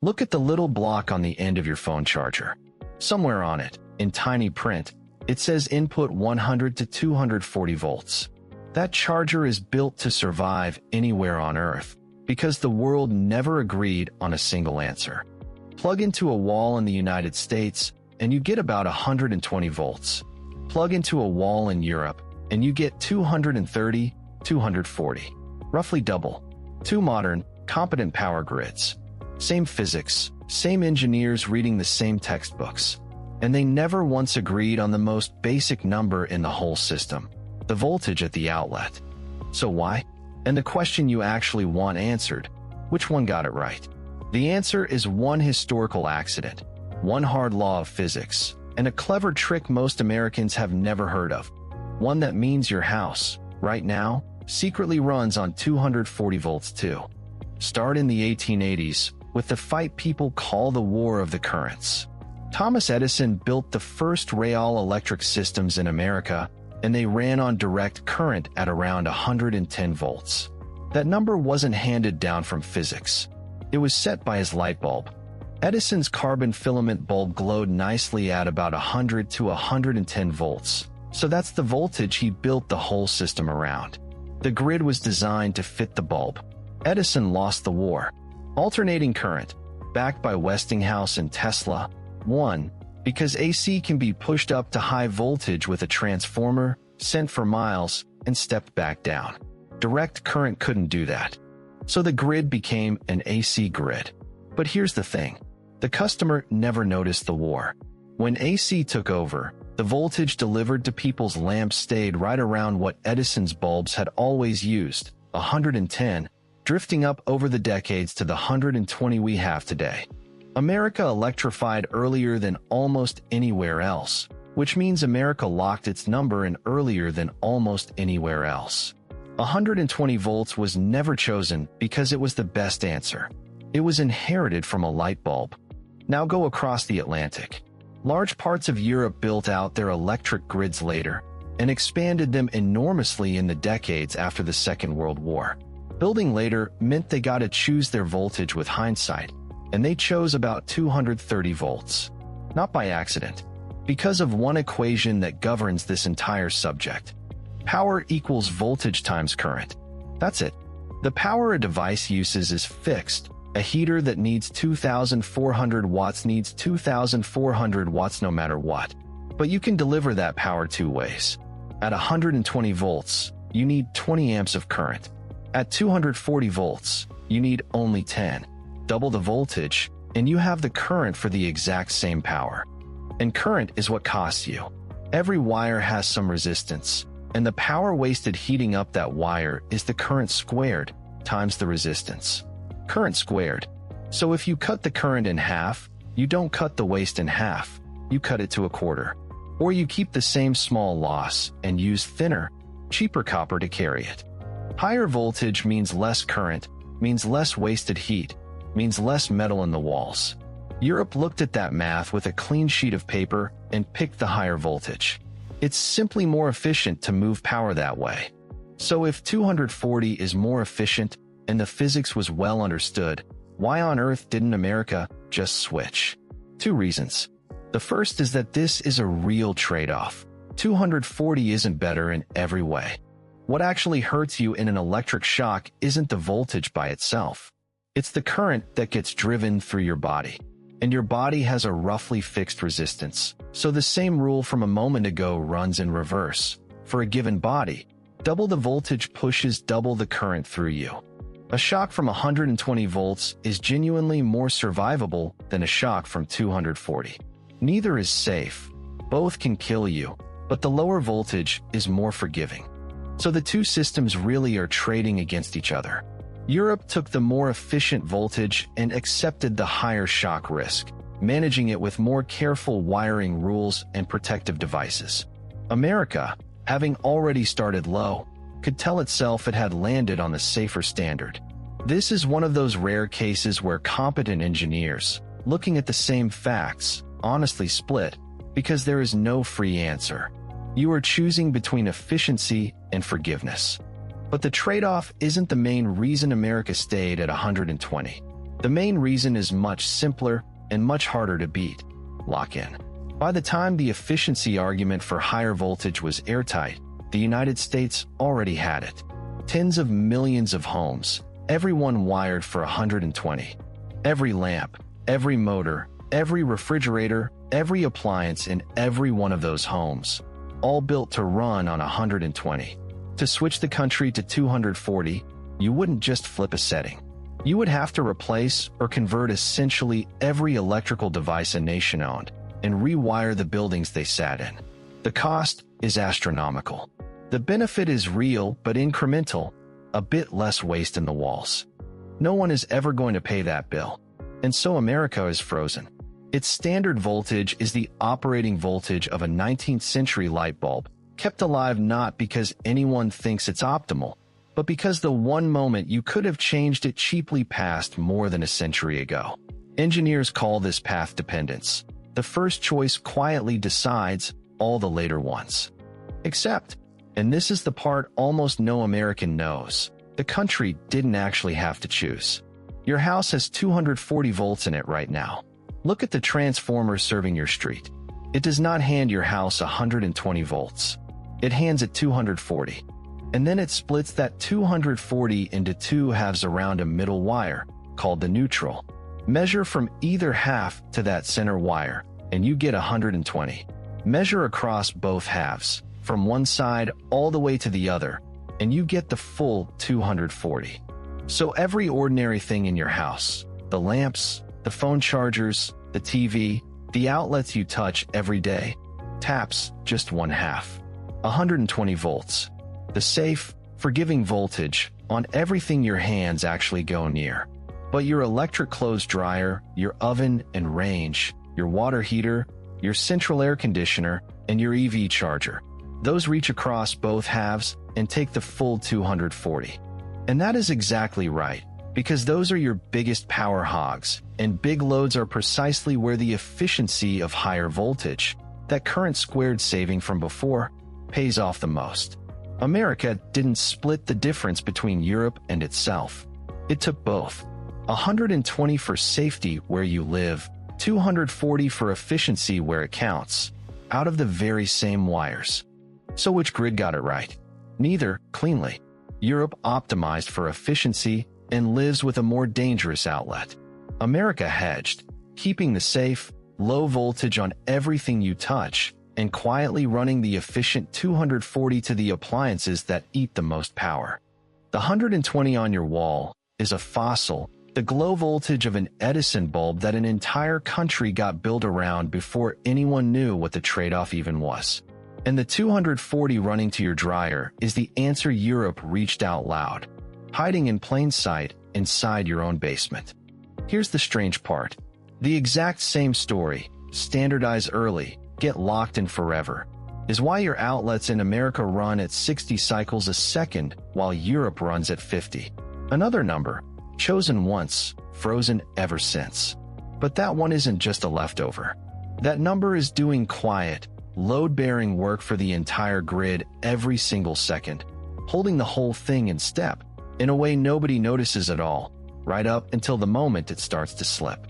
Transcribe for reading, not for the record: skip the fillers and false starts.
Look at the little block on the end of your phone charger. Somewhere on it, in tiny print, it says input 100 to 240 volts. That charger is built to survive anywhere on Earth because the world never agreed on a single answer. Plug into a wall in the United States and you get about 120 volts. Plug into a wall in Europe and you get 230, 240. Roughly double. Two modern, competent power grids. Same physics, same engineers reading the same textbooks. And they never once agreed on the most basic number in the whole system, the voltage at the outlet. So why? And the question you actually want answered, which one got it right? The answer is one historical accident, one hard law of physics, and a clever trick most Americans have never heard of. One that means your house, right now, secretly runs on 240 volts too. Start in the 1880s with the fight people call the War of the Currents. Thomas Edison built the first real electric systems in America, and they ran on direct current at around 110 volts. That number wasn't handed down from physics. It was set by his light bulb. Edison's carbon filament bulb glowed nicely at about 100 to 110 volts, so that's the voltage he built the whole system around. The grid was designed to fit the bulb. Edison lost the war. Alternating current, backed by Westinghouse and Tesla, won because AC can be pushed up to high voltage with a transformer, sent for miles, and stepped back down. Direct current couldn't do that. So the grid became an AC grid. But here's the thing. The customer never noticed the war. When AC took over, the voltage delivered to people's lamps stayed right around what Edison's bulbs had always used, 110, drifting up over the decades to the 120 we have today. America electrified earlier than almost anywhere else, which means America locked its number in earlier than almost anywhere else. 120 volts was never chosen because it was the best answer. It was inherited from a light bulb. Now go across the Atlantic. Large parts of Europe built out their electric grids later and expanded them enormously in the decades after the Second World War. Building later meant they got to choose their voltage with hindsight, and they chose about 230 volts. Not by accident, because of one equation that governs this entire subject. Power equals voltage times current. That's it. The power a device uses is fixed. A heater that needs 2,400 watts needs 2,400 watts no matter what. But you can deliver that power two ways. At 120 volts, you need 20 amps of current. At 240 volts, you need only 10. Double the voltage, and you have the current for the exact same power. And current is what costs you. Every wire has some resistance, and the power wasted heating up that wire is the current squared times the resistance. Current squared. So if you cut the current in half, you don't cut the waste in half, you cut it to a quarter. Or you keep the same small loss and use thinner, cheaper copper to carry it. Higher voltage means less current, means less wasted heat, means less metal in the walls. Europe looked at that math with a clean sheet of paper and picked the higher voltage. It's simply more efficient to move power that way. So if 240 is more efficient and the physics was well understood, why on earth didn't America just switch? Two reasons. The first is that this is a real trade-off. 240 isn't better in every way. What actually hurts you in an electric shock isn't the voltage by itself. It's the current that gets driven through your body. And your body has a roughly fixed resistance. So the same rule from a moment ago runs in reverse. For a given body, double the voltage pushes double the current through you. A shock from 120 volts is genuinely more survivable than a shock from 240. Neither is safe. Both can kill you, but the lower voltage is more forgiving. So the two systems really are trading against each other. Europe took the more efficient voltage and accepted the higher shock risk, managing it with more careful wiring rules and protective devices. America, having already started low, could tell itself it had landed on the safer standard. This is one of those rare cases where competent engineers, looking at the same facts, honestly split, because there is no free answer. You are choosing between efficiency and forgiveness. But the trade-off isn't the main reason America stayed at 120. The main reason is much simpler and much harder to beat: lock-in. By the time the efficiency argument for higher voltage was airtight, the United States already had it. Tens of millions of homes, everyone wired for 120. Every lamp, every motor, every refrigerator, every appliance in every one of those homes, all built to run on 120. To switch the country to 240, you wouldn't just flip a setting. You would have to replace or convert essentially every electrical device a nation owned and rewire the buildings they sat in. The cost is astronomical. The benefit is real but incremental, a bit less waste in the walls. No one is ever going to pay that bill. And so America is frozen. Its standard voltage is the operating voltage of a 19th century light bulb, kept alive not because anyone thinks it's optimal, but because the one moment you could have changed it cheaply passed more than a century ago. Engineers call this path dependence. The first choice quietly decides all the later ones. Except, and this is the part almost no American knows, the country didn't actually have to choose. Your house has 240 volts in it right now. Look at the transformer serving your street. It does not hand your house 120 volts. It hands it 240. And then it splits that 240 into two halves around a middle wire, called the neutral. Measure from either half to that center wire, and you get 120. Measure across both halves, from one side all the way to the other, and you get the full 240. So every ordinary thing in your house, the lamps, the phone chargers, the TV, the outlets you touch every day, taps just one half. 120 volts. The safe, forgiving voltage on everything your hands actually go near. But your electric clothes dryer, your oven and range, your water heater, your central air conditioner, and your EV charger, those reach across both halves and take the full 240. And that is exactly right, because those are your biggest power hogs, and big loads are precisely where the efficiency of higher voltage, that current squared saving from before, pays off the most. America didn't split the difference between Europe and itself. It took both. 120 for safety where you live, 240 for efficiency where it counts, out of the very same wires. So which grid got it right? Neither, cleanly. Europe optimized for efficiency and lives with a more dangerous outlet. America hedged, keeping the safe, low voltage on everything you touch, and quietly running the efficient 240 to the appliances that eat the most power. The 120 on your wall is a fossil, the glow voltage of an Edison bulb that an entire country got built around before anyone knew what the trade-off even was. And the 240 running to your dryer is the answer Europe reached out loud, hiding in plain sight inside your own basement. Here's the strange part. The exact same story, standardize early, get locked in forever, is why your outlets in America run at 60 cycles a second while Europe runs at 50. Another number, chosen once, frozen ever since. But that one isn't just a leftover. That number is doing quiet, load-bearing work for the entire grid every single second, holding the whole thing in step, in a way nobody notices at all, right up until the moment it starts to slip.